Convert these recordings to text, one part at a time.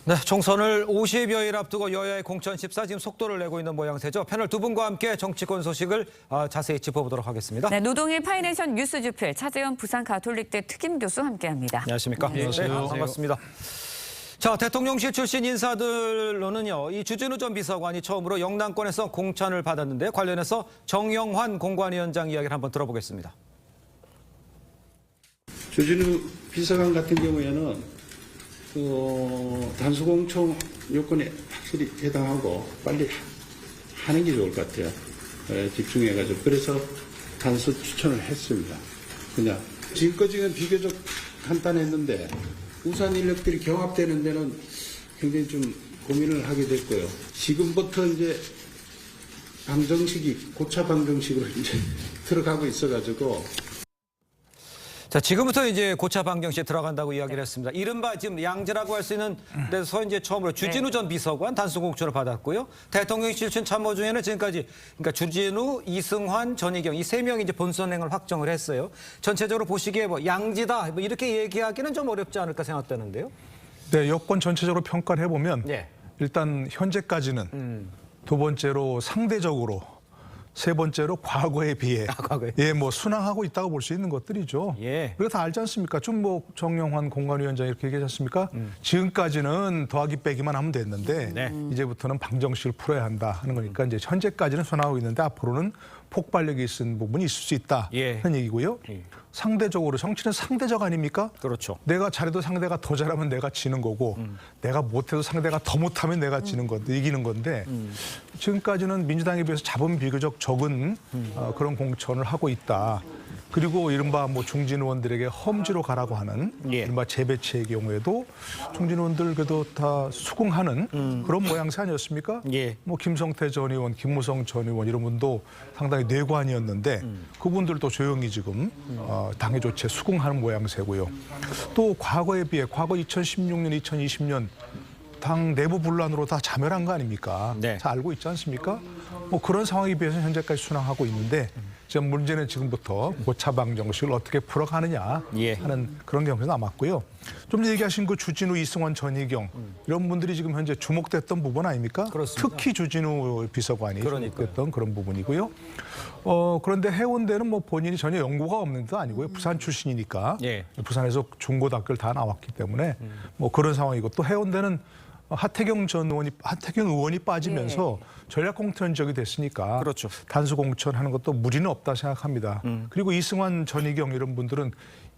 네, 총선을 50여일 앞두고 여야의 공천 14 지금 속도를 내고 있는 모양새죠. 패널 두 분과 함께 정치권 소식을 자세히 짚어보도록 하겠습니다. 네, 노동일 파이내션 뉴스주필 차재현 부산 가톨릭대 특임 교수 함께합니다. 안녕하십니까? 안녕하세요. 네, 반갑습니다. 자, 대통령실 출신 인사들로는요, 이 주진우 전 비서관이 처음으로 영남권에서 공천을 받았는데 관련해서 정영환 공관위원장 이야기를 한번 들어보겠습니다. 주진우 비서관 같은 경우에는 단수공청 요건에 확실히 해당하고 빨리 하는 게 좋을 것 같아요. 집중해가지고. 그래서 단수 추천을 했습니다. 그냥. 지금까지는 비교적 간단했는데 우산 인력들이 경합되는 데는 굉장히 좀 고민을 하게 됐고요. 지금부터 이제 방정식이 고차 방정식으로 이제 들어가고 있어가지고 자, 지금부터 이제 고차 방정식에 들어간다고 이야기를 했습니다. 이른바 지금 양재라고 할 수 있는 데서 이제 처음으로 주진우 전 비서관 단수 공천을 받았고요. 대통령실 출신 참모 중에는 지금까지 그러니까 주진우, 이승환, 전희경 이 세 명이 이제 본선행을 확정을 했어요. 전체적으로 보시기에 뭐 양지다 뭐 이렇게 얘기하기는 좀 어렵지 않을까 생각되는데요. 네, 여권 전체적으로 평가를 해보면 네. 일단 현재까지는 두 번째로 상대적으로 세 번째로 과거에 비해 과거에. 예, 뭐 순항하고 있다고 볼 수 있는 것들이죠. 예. 우리가 다 알지 않습니까? 좀 뭐 정영환 공관위원장이 이렇게 얘기하지 않습니까? 지금까지는 더하기 빼기만 하면 됐는데 네. 이제부터는 방정식을 풀어야 한다 하는 거니까 이제 현재까지는 순항하고 있는데 앞으로는 폭발력이 있는 부분이 있을 수 있다 예. 하는 얘기고요. 예. 상대적으로 정치는 상대적 아닙니까? 그렇죠. 내가 잘해도 상대가 더 잘하면 내가 지는 거고 내가 못해도 상대가 더 못하면 내가 지는 건데 이기는 건데 지금까지는 민주당에 비해서 자본 비교적 적은 그런 공천을 하고 있다. 그리고 이른바 뭐 중진 의원들에게 험지로 가라고 하는 예. 이른바 재배치의 경우에도 중진 의원들 그래도 다 수긍하는 그런 모양새 아니었습니까? 예. 뭐 김성태 전 의원, 김무성 전 의원 이런 분도 상당히 뇌관이었는데 그분들도 조용히 지금 당의 조치에 수긍하는 모양새고요. 또 과거에 비해 과거 2016년, 2020년 당 내부 분란으로 다 자멸한 거 아닙니까? 네. 잘 알고 있지 않습니까? 뭐 그런 상황에 비해서 현재까지 순항하고 있는데 지금 문제는 지금부터 고차 방정식을 어떻게 풀어가느냐 예. 하는 그런 경우가 남았고요. 좀 전에 얘기하신 그 주진우, 이승환, 전희경 이런 분들이 지금 현재 주목됐던 부분 아닙니까? 그렇습니다. 특히 주진우 비서관이 그러니까요. 주목됐던 그런 부분이고요. 그런데 해운대는 뭐 본인이 전혀 연고가 없는 데 아니고요. 부산 출신이니까 예. 부산에서 중고등학교를 다 나왔기 때문에 뭐 그런 상황이고 또 해운대는 하태경 의원이 빠지면서 전략 공천 지역이 됐으니까 그렇죠. 단수 공천하는 것도 무리는 없다 생각합니다. 그리고 이승환, 전희경 이런 분들은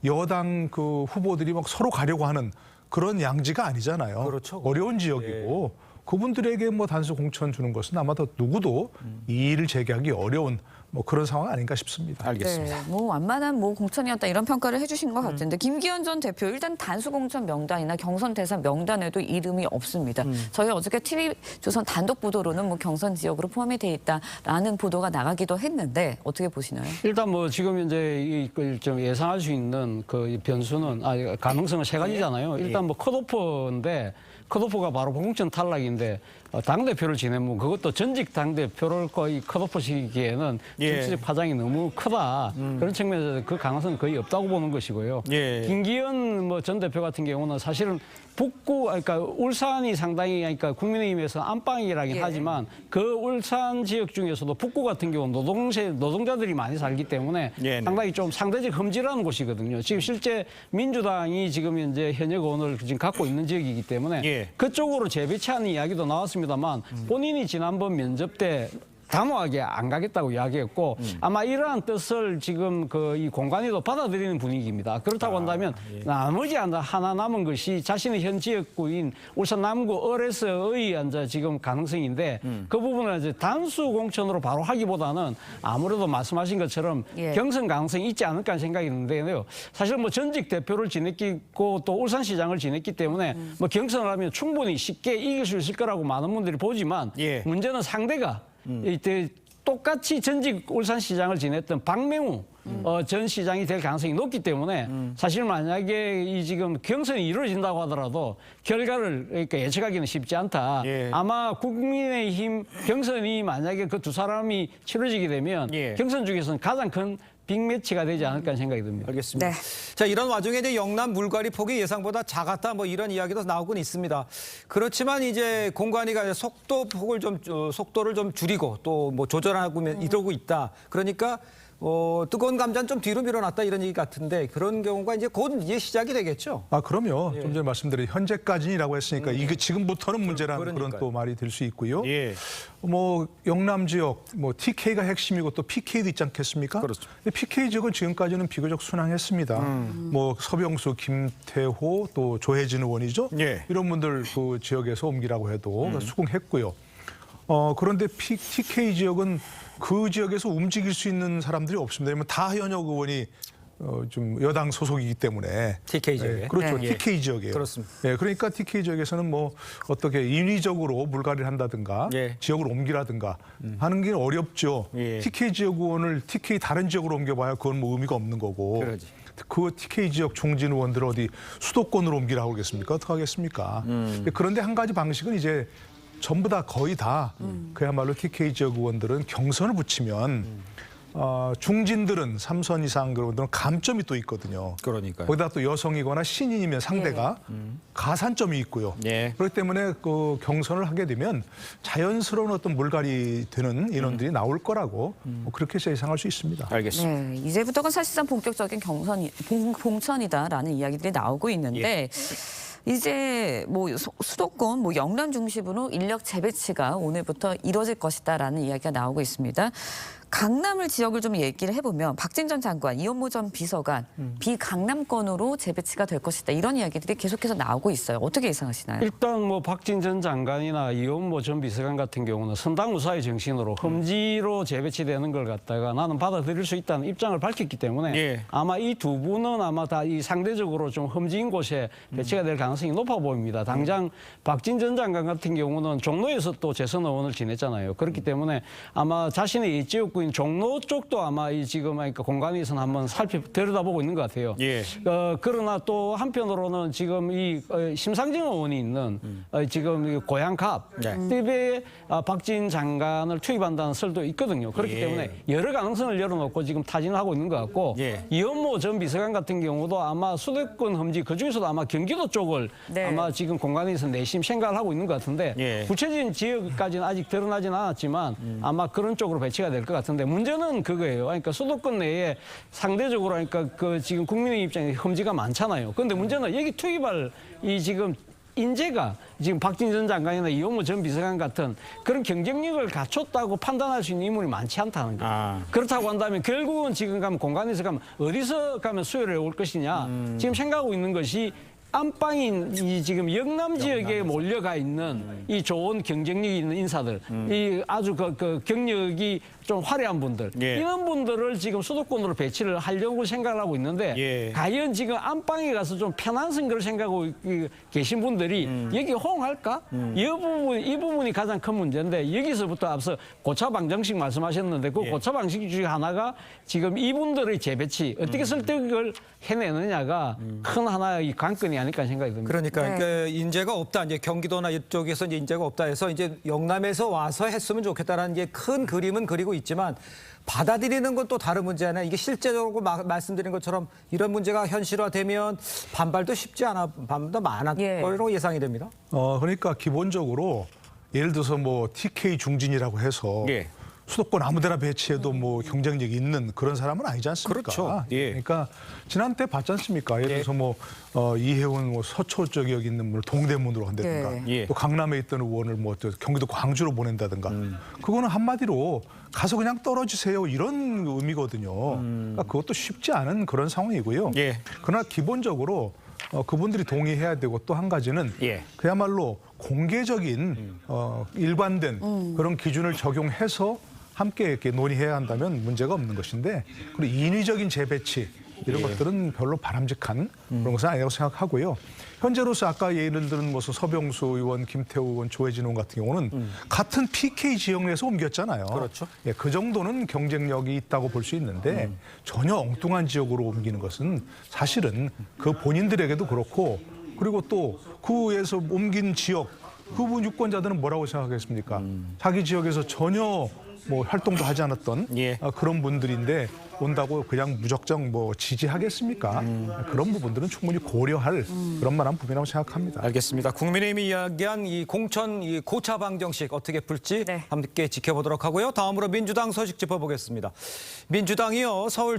여당 그 후보들이 막 서로 가려고 하는 그런 양지가 아니잖아요. 그렇죠. 어려운 지역이고 그분들에게 뭐 단수 공천 주는 것은 아마도 누구도 이의를 제기하기 어려운 뭐 그런 상황 아닌가 싶습니다. 알겠습니다. 네, 뭐 완만한 뭐 공천이었다 이런 평가를 해주신 것 같은데 김기현 전 대표 일단 단수 공천 명단이나 경선 대상 명단에도 이름이 없습니다. 저희 어저께 TV조선 단독 보도로는 뭐 경선 지역으로 포함이 돼 있다라는 보도가 나가기도 했는데 어떻게 보시나요? 일단 뭐 지금 이제 좀 예상할 수 있는 그 변수는 가능성은 세 가지잖아요. 일단 뭐 컷오프인데 컷오프가 바로 공천 탈락인데 당대표를 지내면 그것도 전직 당대표를 거의 컷오프 시기에는 예. 정치적 파장이 너무 크다. 그런 측면에서 그 가능성은 거의 없다고 보는 것이고요. 예. 김기현 뭐 전 대표 같은 경우는 사실은 북구, 그러니까 울산이 상당히 그러니까 국민의힘에서 안방이라긴 예. 하지만 그 울산 지역 중에서도 북구 같은 경우는 노동자들이 많이 살기 때문에 예, 상당히 좀 상대적 흠질하는 곳이거든요. 지금 실제 민주당이 지금 현재 현역 의원을 지금 갖고 있는 지역이기 때문에 예. 그쪽으로 재배치하는 이야기도 나왔습니다만 본인이 지난번 면접 때 단호하게 안 가겠다고 이야기했고 아마 이러한 뜻을 지금 이 공관위도 받아들이는 분위기입니다. 그렇다고 한다면 나머지 하나 남은 것이 자신의 현 지역구인 울산 남구 을에서의 이제 지금 가능성인데 그 부분을 이제 단수 공천으로 바로 하기보다는 아무래도 말씀하신 것처럼 예. 경선 가능성이 있지 않을까 하는 생각이 드는데요. 사실 뭐 전직 대표를 지냈고 또 울산시장을 지냈기 때문에 뭐 경선을 하면 충분히 쉽게 이길 수 있을 거라고 많은 분들이 보지만 예. 문제는 상대가 이때 똑같이 전직 울산시장을 지냈던 박명우 전 시장이 될 가능성이 높기 때문에 사실 만약에 이 지금 경선이 이루어진다고 하더라도 결과를 그러니까 예측하기는 쉽지 않다. 예. 아마 국민의힘 경선이 만약에 그 두 사람이 치러지게 되면 예. 경선 중에서는 가장 큰 빅매치가 되지 않을까 생각이 듭니다. 알겠습니다. 네. 자, 이런 와중에 이제 영남 물갈이 폭이 예상보다 작았다 뭐 이런 이야기도 나오곤 있습니다. 그렇지만 이제 공관위가 속도를 좀 줄이고 또 뭐 조절하고 이러고 있다. 그러니까 뜨거운 감자는 좀 뒤로 밀어놨다 이런 얘기 같은데 그런 경우가 이제 곧 이제 시작이 되겠죠. 아, 그럼요. 좀 전에 말씀드린 현재까지라고 했으니까 이게 지금부터는 문제라는 그런 그러니까요. 또 말이 될 수 있고요. 예. 뭐 영남 지역 뭐 TK가 핵심이고 또 PK도 있지 않겠습니까? 그렇죠. 근데 PK 지역은 지금까지는 비교적 순항했습니다. 뭐 서병수, 김태호 또 조혜진 의원이죠. 예. 이런 분들 그 지역에서 옮기라고 해도 수긍했고요. 그런데 TK 지역은 그 지역에서 움직일 수 있는 사람들이 없습니다. 왜냐하면 다 현역 의원이 좀 여당 소속이기 때문에 TK 지역에. 예, 그렇죠. 네. TK 지역이에요. 그렇습니다. 예, 그러니까 TK 지역에서는 뭐 어떻게 인위적으로 물갈이를 한다든가 예. 지역을 옮기라든가 하는 게 어렵죠. 예. TK 지역 의원을 TK 다른 지역으로 옮겨봐야 그건 뭐 의미가 없는 거고. 그러지. 그 TK 지역 중진 의원들 어디 수도권으로 옮기라고 그러겠습니까? 어떻게 하겠습니까? 그런데 한 가지 방식은 이제 전부 다 거의 다 그야말로 TK 지역 의원들은 경선을 붙이면 중진들은 3선 이상 그분들은 감점이 또 있거든요. 그러니까요. 거기다 또 여성이거나 신인이면 상대가 가산점이 있고요. 예. 그렇기 때문에 그 경선을 하게 되면 자연스러운 어떤 물갈이 되는 인원들이 나올 거라고 뭐 그렇게 예상할 수 있습니다. 알겠습니다. 네, 이제부터가 사실상 본격적인 공천이다라는 이야기들이 나오고 있는데 이제 뭐 수도권, 뭐 영남 중심으로 인력 재배치가 오늘부터 이뤄질 것이다라는 이야기가 나오고 있습니다. 강남을 지역을 좀 얘기를 해보면 박진전 장관, 이현모 전 비서관 비강남권으로 재배치가 될 것이다 이런 이야기들이 계속해서 나오고 있어요. 어떻게 예상하시나요? 일단 뭐 박진전 장관이나 이현모 전 비서관 같은 경우는 선당우사의 정신으로 험지로 재배치되는 걸 갖다가 나는 받아들일 수 있다는 입장을 밝혔기 때문에 예. 아마 이 두 분은 아마 다 이 상대적으로 좀 험지인 곳에 배치가 될 가능성이 높아 보입니다. 당장 박진전 장관 같은 경우는 종로에서 또 재선 의원을 지냈잖아요. 그렇기 때문에 아마 자신의 예지역구인 종로 쪽도 아마 이 지금 그러니까 공관위에서는 한번 들여다보고 있는 것 같아요. 예. 그러나 또 한편으로는 지금 이 심상정 의원이 있는 지금 이 고향갑 네. 집에 박진 장관을 투입한다는 설도 있거든요. 그렇기 예. 때문에 여러 가능성을 열어놓고 지금 타진을 하고 있는 것 같고 예. 이현모 전 비서관 같은 경우도 아마 수도권 험지 그중에서도 아마 경기도 쪽을 네. 아마 지금 공관위에서 내심 생각을 하고 있는 것 같은데 예. 구체적인 지역까지는 아직 드러나진 않았지만 아마 그런 쪽으로 배치가 될 것 같은데 문제는 그거예요. 그러니까 수도권 내에 상대적으로 그러니까 그 지금 국민의 입장에 험지가 많잖아요. 그런데 문제는 여기 투입할 이 지금 인재가 지금 박진전 장관이나 이현모 전 비서관 같은 그런 경쟁력을 갖췄다고 판단할 수 있는 인물이 많지 않다는 거예요. 아. 그렇다고 한다면 결국은 지금 가면 공간에서 가면 어디서 가면 수혈을 해올 것이냐 지금 생각하고 있는 것이 안방인 이 지금 영남 지역에 몰려가 있는 이 좋은 경쟁력이 있는 인사들, 이 아주 그 경력이 좀 화려한 분들 예. 이런 분들을 지금 수도권으로 배치를 하려고 생각을 하고 있는데 예. 과연 지금 안방에 가서 좀 편한 선거를 생각하고 계신 분들이 여기 호응할까? 이 부분이 가장 큰 문제인데 여기서부터 앞서 고차 방정식 말씀하셨는데 그 예. 고차 방식 중에 하나가 지금 이분들의 재배치 어떻게 설득을 해내느냐가 큰 하나의 관건이 아닐까 생각이 듭니다. 그러니까 네. 그 인재가 없다. 이제 경기도나 이쪽에서 이제 인재가 없다 해서 이제 영남에서 와서 했으면 좋겠다라는 이제 큰 그림은 그리고 있지만 받아들이는 건 또 다른 문제잖아요. 이게 실제적으로 말씀드린 것처럼 이런 문제가 현실화되면 반발도 쉽지 않아, 반발도 많을 예. 거로 예상이 됩니다. 그러니까 기본적으로 예를 들어서 뭐 TK 중진이라고 해서 예. 수도권 아무데나 배치해도 뭐 경쟁력이 있는 그런 사람은 아니지 않습니까? 그렇죠. 예. 그러니까 지난 때 봤지 않습니까? 예를 들어서 뭐 이혜원 뭐 서초 쪽에 여기 있는 분을 동대문으로 한다든가 예. 또 강남에 있던 의원을 뭐 경기도 광주로 보낸다든가 그거는 한마디로 가서 그냥 떨어지세요 이런 의미거든요. 그러니까 그것도 쉽지 않은 그런 상황이고요. 예. 그러나 기본적으로 그분들이 동의해야 되고 또 한 가지는 예. 그야말로 공개적인 일관된 그런 기준을 적용해서 함께 이렇게 논의해야 한다면 문제가 없는 것인데 그리고 인위적인 재배치 이런 것들은 별로 바람직한 그런 것은 아니라고 생각하고요. 현재로서 아까 예를 들은 뭐 서병수 의원, 김태우 의원, 조혜진 의원 같은 경우는 같은 PK 지역 내에서 옮겼잖아요. 그렇죠. 예, 그 정도는 경쟁력이 있다고 볼 수 있는데 전혀 엉뚱한 지역으로 옮기는 것은 사실은 그 본인들에게도 그렇고 그리고 또 그에서 옮긴 지역 그분 유권자들은 뭐라고 생각하겠습니까? 자기 지역에서 전혀 뭐 활동도 하지 않았던 예. 그런 분들인데 온다고 그냥 무작정 뭐 지지하겠습니까? 그런 부분들은 충분히 고려할 그런 만한 부분이라고 생각합니다. 알겠습니다. 국민의힘이 이야기한 이 공천 이 고차 방정식 어떻게 풀지 네. 함께 지켜보도록 하고요. 다음으로 민주당 소식 짚어보겠습니다. 민주당이요 서울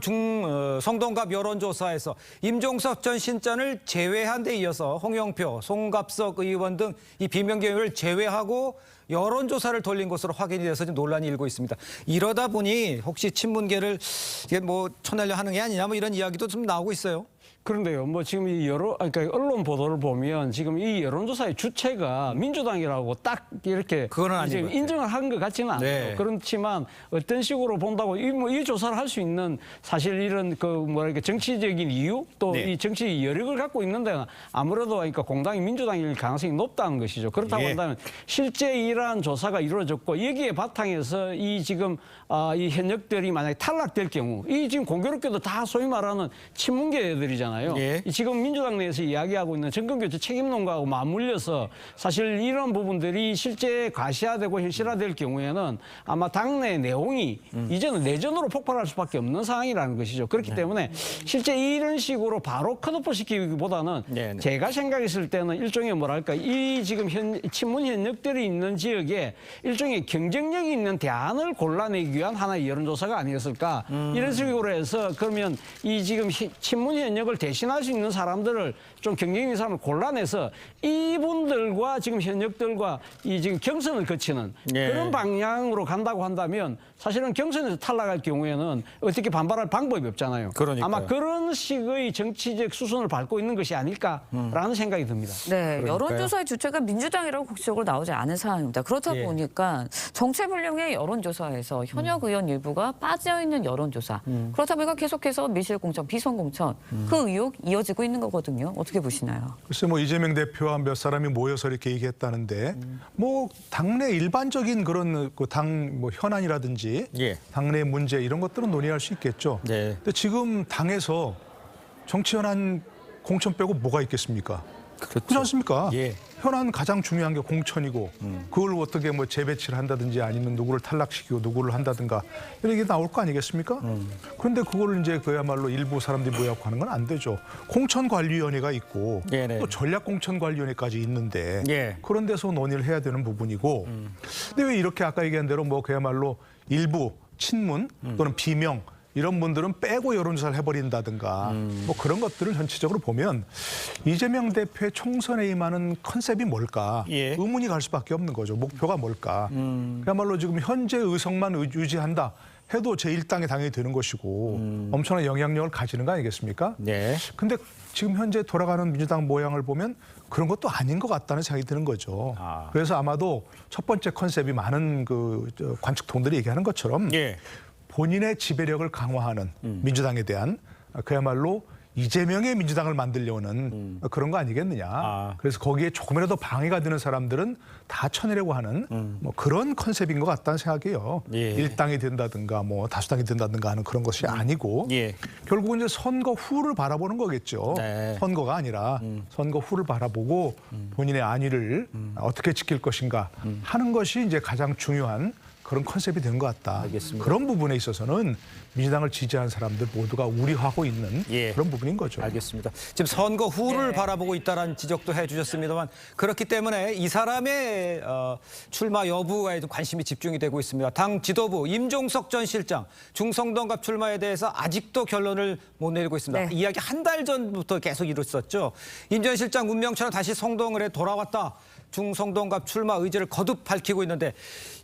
성동갑 여론조사에서 임종석 전 신장을 제외한 데 이어서 홍영표, 송갑석 의원 등 이 비명계를 제외하고 여론조사를 돌린 것으로 확인이 돼서 지금 논란이 일고 있습니다. 이러다 보니 혹시 친문계를 이게 뭐 쳐내려 하는 게 아니냐 뭐 이런 이야기도 좀 나오고 있어요. 그런데요, 뭐 지금 이 그러니까 언론 보도를 보면 지금 이 여론조사의 주체가 민주당이라고 딱 이렇게 그거는 아닌 이제 것 같아요. 인정을 한 것 같지는 않아요. 네. 그렇지만 어떤 식으로 본다고 이 조사를 할 수 있는 사실 이런 그 뭐랄까 정치적인 이유 또 이 네. 정치 여력을 갖고 있는 데는 아무래도 그러니까 공당이 민주당일 가능성이 높다는 것이죠. 그렇다고 예. 한다면 실제 이러한 조사가 이루어졌고 여기에 바탕에서 이 지금 이 현역들이 만약에 탈락될 경우 이 지금 공교롭게도 다 소위 말하는 친문계들이잖아요. 예. 지금 민주당 내에서 이야기하고 있는 정권교체 책임론가하고 맞물려서 사실 이런 부분들이 실제 가시화되고 현실화될 경우에는 아마 당내 내용이 이제는 내전으로 폭발할 수밖에 없는 상황이라는 것이죠. 그렇기 때문에 실제 이런 식으로 바로 컷오프 시키기보다는 네, 네. 제가 생각했을 때는 일종의 뭐랄까 이 지금 친문 현역들이 있는 지역에 일종의 경쟁력이 있는 대안을 골라내기 위한 하나의 여론조사가 아니었을까 이런 식으로 해서 그러면 이 지금 친문 현역을 대신할 수 있는 사람들을 좀 경쟁 있는 사람을 골라내서 이분들과 지금 현역들과 이 지금 경선을 거치는 예. 그런 방향으로 간다고 한다면 사실은 경선에서 탈락할 경우에는 어떻게 반발할 방법이 없잖아요. 그러니까요. 아마 그런 식의 정치적 수순을 밟고 있는 것이 아닐까라는 생각이 듭니다. 네, 여론조사의 주체가 민주당이라고 국적으로 나오지 않은 상황입니다. 그렇다 예. 보니까 정체불명의 여론조사에서 현역 의원 일부가 빠져있는 여론조사. 그렇다 보니까 계속해서 밀실공천, 비선공천 그 의혹 이어지고 있는 거거든요. 어떻게 보시나요? 글쎄 뭐 이재명 대표와 몇 사람이 모여서 이렇게 얘기했다는데 뭐 당내 일반적인 그런 그 당 뭐 현안이라든지 예. 당내 문제 이런 것들은 논의할 수 있겠죠. 네. 근데 지금 당에서 정치 현안 공천 빼고 뭐가 있겠습니까? 그렇지 않습니까? 예. 현안 가장 중요한 게 공천이고 그걸 어떻게 뭐 재배치를 한다든지 아니면 누구를 탈락시키고 누구를 한다든가 이런 게 나올 거 아니겠습니까? 그런데 그걸 이제 그야말로 일부 사람들이 모여갖고 하는 건 안 되죠. 공천관리위원회가 있고 네네. 또 전략공천관리위원회까지 있는데 예. 그런 데서 논의를 해야 되는 부분이고 근데 왜 이렇게 아까 얘기한 대로 뭐 그야말로 일부 친문 또는 비명 이런 분들은 빼고 여론조사를 해버린다든가 뭐 그런 것들을 전체적으로 보면 이재명 대표의 총선에 임하는 컨셉이 뭘까 예. 의문이 갈 수밖에 없는 거죠. 목표가 뭘까. 그야말로 지금 현재 의석만 유지한다 해도 제1당의 당이 되는 것이고 엄청난 영향력을 가지는 거 아니겠습니까? 네. 근데 지금 현재 돌아가는 민주당 모양을 보면 그런 것도 아닌 것 같다는 생각이 드는 거죠. 그래서 아마도 첫 번째 컨셉이 많은 저 관측통들이 얘기하는 것처럼 예. 본인의 지배력을 강화하는 민주당에 대한 그야말로 이재명의 민주당을 만들려는 그런 거 아니겠느냐. 그래서 거기에 조금이라도 방해가 되는 사람들은 다 쳐내려고 하는 뭐 그런 컨셉인 것 같다는 생각이에요. 예. 일당이 된다든가 뭐 다수당이 된다든가 하는 그런 것이 아니고 예. 결국은 이제 선거 후를 바라보는 거겠죠. 네. 선거가 아니라 선거 후를 바라보고 본인의 안위를 어떻게 지킬 것인가 하는 것이 이제 가장 중요한 그런 컨셉이 된 것 같다. 알겠습니다. 그런 부분에 있어서는 민주당을 지지한 사람들 모두가 우려하고 있는 예. 그런 부분인 거죠. 알겠습니다. 지금 선거 후를 바라보고 있다는 지적도 해주셨습니다만 그렇기 때문에 이 사람의 출마 여부에 관심이 집중이 되고 있습니다. 당 지도부 임종석 전 실장 중성동갑 출마에 대해서 아직도 결론을 못 내리고 있습니다. 네. 이야기 한 달 전부터 계속 이뤘었죠. 임 전 실장 운명처럼 다시 성동을 해 돌아왔다. 중성동갑 출마 의지를 거듭 밝히고 있는데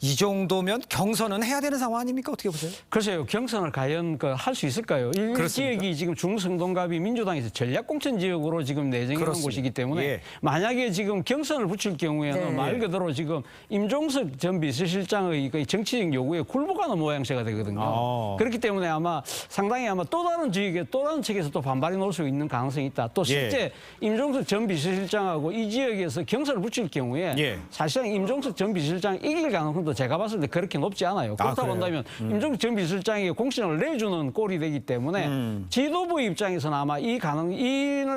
이 정도면 경선은 해야 되는 상황 아닙니까? 어떻게 보세요? 글쎄요, 경선을 과연 할 수 있을까요? 이 그렇습니까? 지역이 지금 중성동갑이 민주당에서 전략공천 지역으로 지금 내정해 놓은 그렇습니다. 곳이기 때문에 예. 만약에 지금 경선을 붙일 경우에는 네. 말 그대로 지금 임종석 전 비서실장의 그 정치적 요구에 굴복하는 모양새가 되거든요. 그렇기 때문에 아마 상당히 아마 또 다른 지역에 또 다른 측에서 또 반발이 나올 수 있는 가능성이 있다. 또 실제 임종석 전 비서실장하고 이 지역에서 경선을 붙일 경우에 예. 사실상 임종석 전 비서실장이 이길 가능성도 제가 봤을 때 그렇게 높지 않아요. 그렇다고 그래요? 한다면 임종석 전 비서실장에게 공천을 결정을 내주는 꼴이 되기 때문에 지도부 입장에서는 아마 이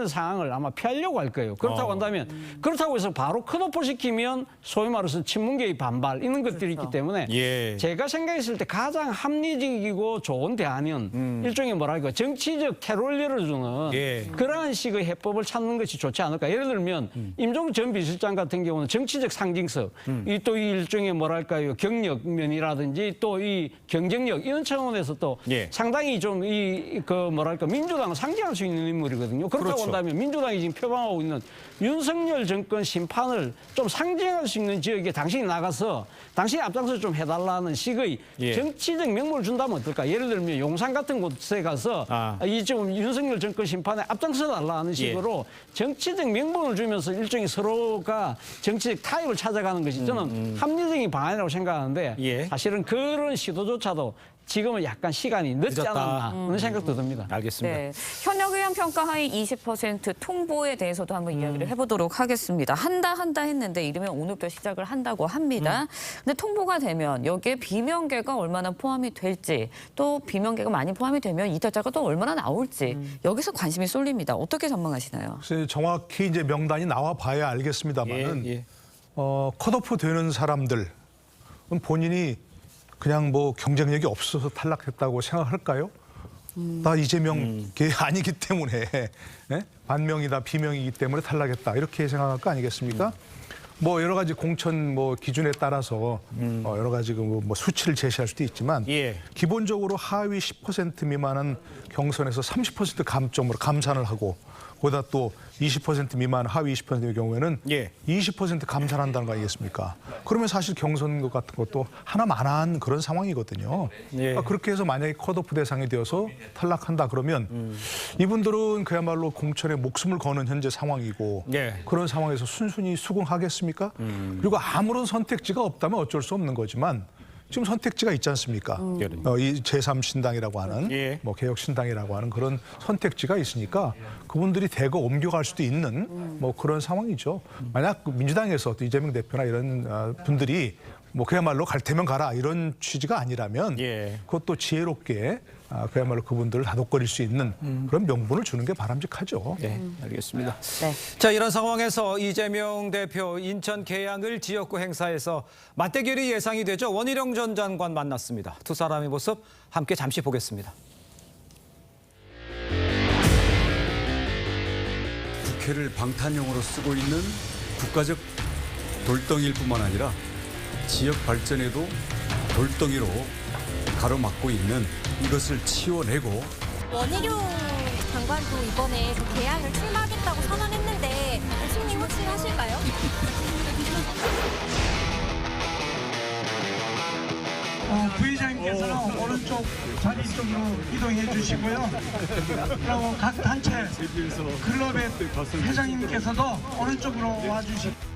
상황을 아마 피하려고 할 거예요. 그렇다고 한다면 그렇다고 해서 바로 컷오프 시키면 소위 말해서 친문계의 반발 이런 것들이 있기 때문에 예. 제가 생각했을 때 가장 합리적이고 좋은 대안은 일종의 뭐랄까 정치적 캐롤 열어주는 예. 그러한 식의 해법을 찾는 것이 좋지 않을까. 예를 들면 임종국 전 비서실장 같은 경우는 정치적 상징성, 이 또 이 일종의 뭐랄까요 경력면이라든지 또 이 경쟁력 이런 차원에서 또 예. 상당히 좀 이 그 뭐랄까 민주당을 상징할 수 있는 인물이거든요. 그렇다고 그렇죠. 한다면 민주당이 지금 표방하고 있는 윤석열 정권 심판을 좀 상징할 수 있는 지역에 당신이 나가서 당신이 앞장서 좀 해달라는 식의 예. 정치적 명분을 준다면 어떨까? 예를 들면 용산 같은 곳에 가서 이 좀 윤석열 정권 심판에 앞장서 달라는 식으로 정치적 명분을 주면서 일종의 서로가 정치적 타협을 찾아가는 것이 저는 합리적인 방안이라고 생각하는데 예. 사실은 그런 시도조차도 지금은 약간 시간이 늦지 늦었다. 않았나 그런 생각도 듭니다. 알겠습니다. 네. 현역 의원 평가 하위 20% 통보에 대해서도 한번 이야기를 해보도록 하겠습니다. 한다 했는데 이르면 오늘부터 시작을 한다고 합니다. 근데 통보가 되면 여기에 비명계가 얼마나 포함이 될지 또 비명계가 많이 포함이 되면 이탈자가 또 얼마나 나올지 여기서 관심이 쏠립니다. 어떻게 전망하시나요? 글쎄, 정확히 이제 명단이 나와 봐야 알겠습니다만은 예. 컷오프 되는 사람들은 본인이 그냥 뭐 경쟁력이 없어서 탈락했다고 생각할까요? 나 이재명계 아니기 때문에 반명이다 비명이기 때문에 탈락했다 이렇게 생각할 거 아니겠습니까? 뭐 여러 가지 공천 뭐 기준에 따라서 여러 가지 뭐 수치를 제시할 수도 있지만 예. 기본적으로 하위 10% 미만은 경선에서 30% 감점으로 감산을 하고 거기다 또 20% 미만 하위 20%의 경우에는 예. 20% 감산한다는 거 아니겠습니까? 그러면 사실 경선 같은 것도 하나만한 그런 상황이거든요. 예. 그러니까 그렇게 해서 만약에 컷오프 대상이 되어서 탈락한다 그러면 이분들은 그야말로 공천에 목숨을 거는 현재 상황이고 예. 그런 상황에서 순순히 수긍하겠습니까? 그리고 아무런 선택지가 없다면 어쩔 수 없는 거지만 지금 선택지가 있지 않습니까? 이 제3신당이라고 하는 예. 뭐 개혁신당이라고 하는 그런 선택지가 있으니까 그분들이 대거 옮겨갈 수도 있는 뭐 그런 상황이죠. 만약 민주당에서 또 이재명 대표나 이런 분들이 뭐 그야말로 갈 테면 가라 이런 취지가 아니라면 예. 그것도 지혜롭게 그야말로 그분들을 다독거릴 수 있는 그런 명분을 주는 게 바람직하죠. 네, 알겠습니다. 네. 자, 이런 상황에서 이재명 대표 인천 계양을 지역구 행사에서 맞대결이 예상이 되죠. 원희룡 전 장관 만났습니다. 두 사람의 모습 함께 잠시 보겠습니다. 국회를 방탄용으로 쓰고 있는 국가적 돌덩이일 뿐만 아니라 지역 발전에도 돌덩이로 가로막고 있는 이것을 치워내고 원희룡 장관도 이번에 그 개항을 출마하겠다고 선언했는데 교수님 확신하실까요? 부의장님께서는 오른쪽 자리 쪽으로 이동해 주시고요. 그리고 각 단체 클럽의 회장님께서도 오른쪽으로 와주시고.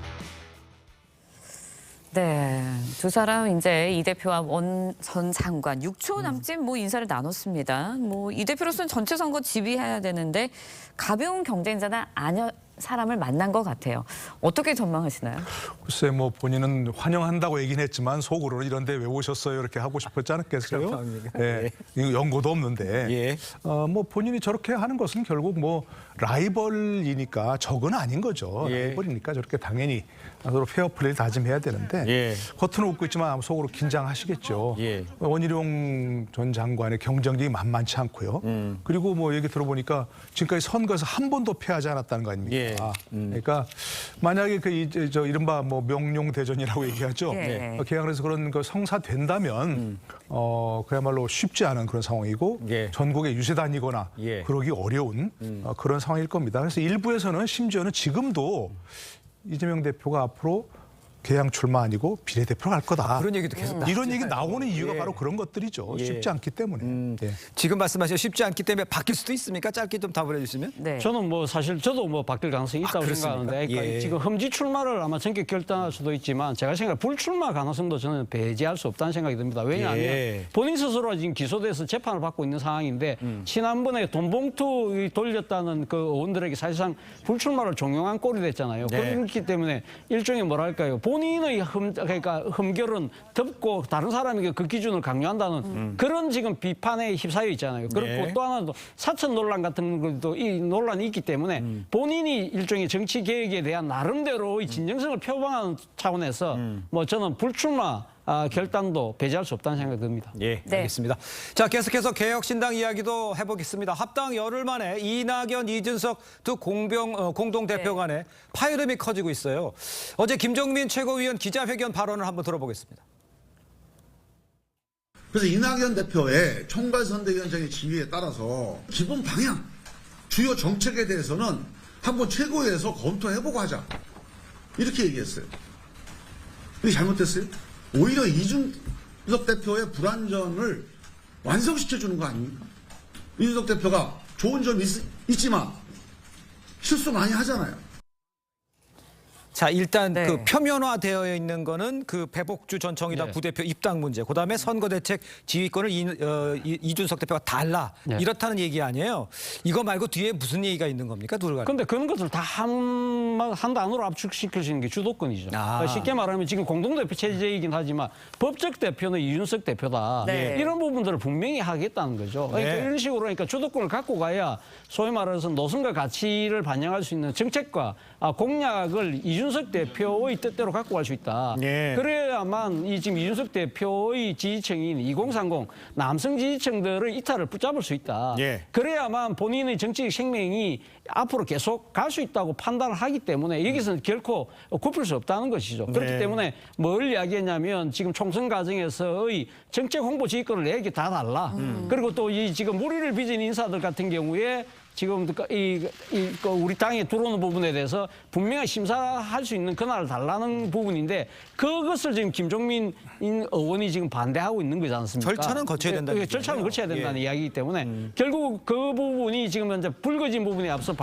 네, 두 사람 이제 이 대표와 원 전 장관 6초 남짓 뭐 인사를 나눴습니다. 뭐 이 대표로서는 전체 선거 지휘해야 되는데 가벼운 경쟁자나 아녀 사람을 만난 것 같아요. 어떻게 전망하시나요? 글쎄 뭐 본인은 환영한다고 얘기는 했지만 속으로는 이런데 왜 오셨어요 이렇게 하고 싶었지 않았겠어요? 그럼요. 예, 이거 연고도 없는데 예. 뭐 본인이 저렇게 하는 것은 결국 뭐 라이벌이니까 적은 아닌 거죠. 예. 라이벌이니까 저렇게 당연히 서로 페어플레이를 다짐해야 되는데 예. 겉으로 웃고 있지만 속으로 긴장하시겠죠. 예. 원희룡 전 장관의 경쟁력이 만만치 않고요. 그리고 뭐 얘기 들어보니까 지금까지 선거에서 한 번도 패하지 않았다는 거 아닙니까? 예. 그러니까 만약에 그 저 이른바 뭐 명룡대전이라고 얘기하죠. 예. 개항을 해서 그런 거 성사된다면 그야말로 쉽지 않은 그런 상황이고 예. 전국에 유세단이거나 예. 그러기 어려운 그런 상황일 겁니다. 그래서 일부에서는 심지어는 지금도 이재명 대표가 앞으로 개항 출마 아니고 비례대표로 갈 거다. 그런 얘기도 계속 이런 얘기 나오는 이유가 예. 바로 그런 것들이죠. 예. 쉽지 않기 때문에. 예. 지금 말씀하신 쉽지 않기 때문에 바뀔 수도 있습니까? 짧게 좀 답을 해주시면. 네. 저는 뭐 사실 저도 뭐 바뀔 가능성이 있다고 그렇습니까? 생각하는데 그러니까 예. 지금 험지 출마를 아마 전격 결단할 수도 있지만 제가 생각해 불출마 가능성도 저는 배제할 수 없다는 생각이 듭니다. 왜냐하면 예. 본인 스스로가 지금 기소돼서 재판을 받고 있는 상황인데 지난번에 돈봉투 돌렸다는 그 의원들에게 사실상 불출마를 종용한 꼴이 됐잖아요. 네. 그렇기 때문에 일종의 뭐랄까요 본인의 그러니까 흠결은 덮고 다른 사람에게 그 기준을 강요한다는 그런 지금 비판에 휩싸여 있잖아요. 그리고 네. 또 하나는 사천 논란 같은 것도 이 논란이 있기 때문에 본인이 일종의 정치 개혁에 대한 나름대로의 진정성을 표방하는 차원에서 뭐 저는 불출마 결단도 배제할 수 없다는 생각이 듭니다. 예, 네. 알겠습니다. 자, 계속해서 개혁신당 이야기도 해보겠습니다. 합당 열흘 만에 이낙연, 이준석 두 공동대표 간에 파열음이 커지고 있어요. 어제 김종민 최고위원 기자회견 발언을 한번 들어보겠습니다. 그래서 이낙연 대표의 총괄선대위원장의 지휘에 따라서 기본 방향, 주요 정책에 대해서는 한번 최고위에서 검토해보고 하자. 이렇게 얘기했어요. 이게 잘못됐어요? 오히려 이준석 대표의 불완전을 완성시켜주는 거 아닙니까? 이준석 대표가 좋은 점이 있지만 실수 많이 하잖아요. 자, 일단 네. 그 표면화되어 있는 거는 그 배복주 전 정의당 네. 부대표 입당 문제, 그다음에 선거대책 지휘권을 이준석 대표가 달라 네. 이렇다는 얘기 아니에요. 이거 말고 뒤에 무슨 얘기가 있는 겁니까? 둘 간에. 근데 그런 것을 다 한 단어로 압축시켜주는 게 주도권이죠. 아. 쉽게 말하면 지금 공동대표 체제이긴 하지만 법적 대표는 이준석 대표다. 네. 이런 부분들을 분명히 하겠다는 거죠. 그러니까 네. 이런 식으로 그러니까 주도권을 갖고 가야 소위 말해서 노선과 가치를 반영할 수 있는 정책과 공약을 이준석 대표의 뜻대로 갖고 갈 수 있다. 네. 그래야만 이 지금 이준석 대표의 지지층인 2030 남성 지지층들의 이탈을 붙잡을 수 있다. 네. 그래야만 본인의 정치적 생명이 앞으로 계속 갈 수 있다고 판단을 하기 때문에 여기서는 결코 굽힐 수 없다는 것이죠. 그렇기 네. 때문에 뭘 이야기했냐면 지금 총선 과정에서의 정책 홍보 지휘권을 내기 다 달라. 그리고 또 이 지금 무리를 빚은 인사들 같은 경우에 지금 우리 당에 들어오는 부분에 대해서 분명히 심사할 수 있는 권한을 달라는 부분인데 그것을 지금 김종민 의원이 지금 반대하고 있는 거지 않습니까? 절차는 거쳐야 된다는 예, 절차는 얘기예요. 거쳐야 된다는 예. 이야기이기 때문에 결국 그 부분이 지금 현재 불거진 부분이 앞서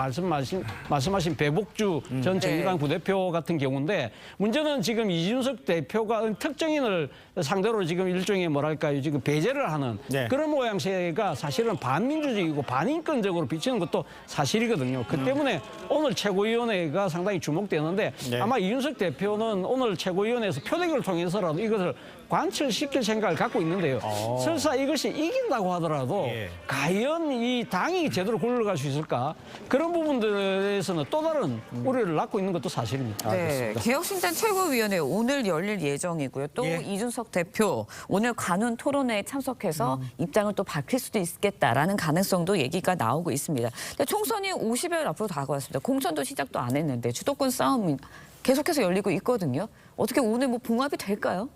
말씀하신 배복주 전 정의당 부대표 같은 경우인데 문제는 지금 이준석 대표가 특정인을 상대로 지금 일종의 뭐랄까요 지금 배제를 하는 네. 그런 모양새가 사실은 반민주적이고 반인권적으로 비치는 것도 사실이거든요. 그 때문에 오늘 최고위원회가 상당히 주목되는데 네. 아마 이준석 대표는 오늘 최고위원회에서 표대기를 통해서라도 이것을 관철시킬 생각을 갖고 있는데요. 설사 이것이 이긴다고 하더라도 예. 과연 이 당이 제대로 굴러갈 수 있을까? 그런 부분들에서는 또 다른 우려를 낳고 있는 것도 사실입니다. 네, 개혁신당 최고위원회 오늘 열릴 예정이고요. 또 예. 이준석 대표 오늘 관훈 토론회에 참석해서 입장을 또 밝힐 수도 있겠다라는 가능성도 얘기가 나오고 있습니다. 근데 총선이 50여일 앞으로 다가왔습니다. 공천도 시작도 안 했는데 주도권 싸움이 계속해서 열리고 있거든요. 어떻게 오늘 뭐 봉합이 될까요?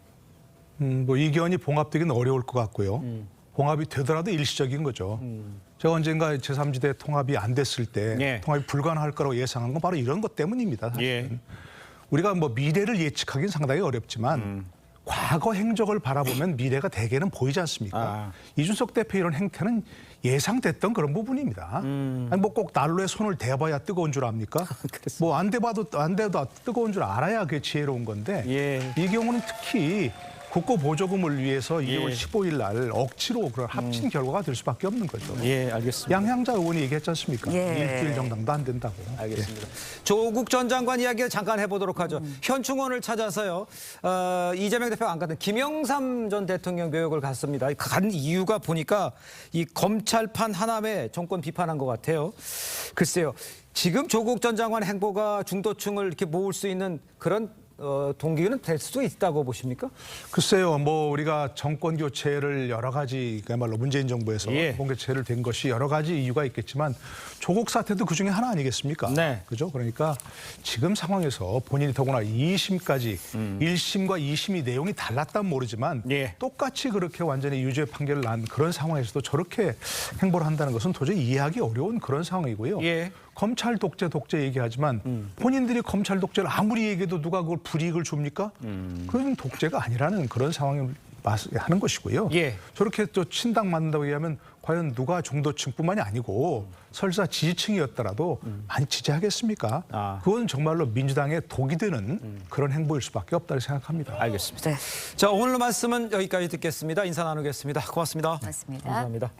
뭐 이견이 봉합되기는 어려울 것 같고요. 봉합이 되더라도 일시적인 거죠. 제가 언젠가 제3지대 통합이 안 됐을 때 예. 통합이 불가능할 거라고 예상한 건 바로 이런 것 때문입니다. 사실은. 우리가 뭐 미래를 예측하기는 상당히 어렵지만 과거 행적을 바라보면 미래가 대개는 보이지 않습니까? 이준석 대표 이런 행태는 예상됐던 그런 부분입니다. 아니 뭐 꼭 난로에 손을 대봐야 뜨거운 줄 압니까? 뭐 안 대봐도 뜨거운 줄 알아야 그게 지혜로운 건데 예. 이 경우는 특히 국고 보조금을 위해서 2월 15일 날 억지로 그런 합친 결과가 될 수밖에 없는 거죠. 예, 알겠습니다. 양향자 의원이 얘기했지 않습니까? 예. 일주일 정당도 안 된다고. 알겠습니다. 조국 전 장관 이야기를 잠깐 해보도록 하죠. 현충원을 찾아서요. 이재명 대표가 안 갔던 김영삼 전 대통령 묘역을 갔습니다. 간 이유가 보니까 이 검찰판 하나에 정권 비판한 것 같아요. 글쎄요. 지금 조국 전 장관 행보가 중도층을 이렇게 모을 수 있는 그런 동기는 될 수도 있다고 보십니까? 글쎄요, 뭐 우리가 정권 교체를 여러 가지 그야말로 문재인 정부에서 예. 정권 교체를 된 것이 여러 가지 이유가 있겠지만 조국 사태도 그 중에 하나 아니겠습니까? 네. 그죠? 그러니까 지금 상황에서 본인이 더구나 2심까지 1심과 2심이 내용이 달랐다면 모르지만 예. 똑같이 그렇게 완전히 유죄 판결을 난 그런 상황에서도 저렇게 행보를 한다는 것은 도저히 이해하기 어려운 그런 상황이고요. 예. 검찰 독재 얘기하지만 본인들이 검찰 독재를 아무리 얘기해도 누가 그걸 불이익을 줍니까? 그건 독재가 아니라는 그런 상황을 하는 것이고요. 예. 저렇게 또 친당 만든다고 얘기하면 과연 누가 중도층뿐만이 아니고 설사 지지층이었더라도 많이 지지하겠습니까? 그건 정말로 민주당의 독이 되는 그런 행보일 수밖에 없다고 생각합니다. 알겠습니다. 네. 자, 오늘 말씀은 여기까지 듣겠습니다. 인사 나누겠습니다. 고맙습니다. 맞습니다. 감사합니다.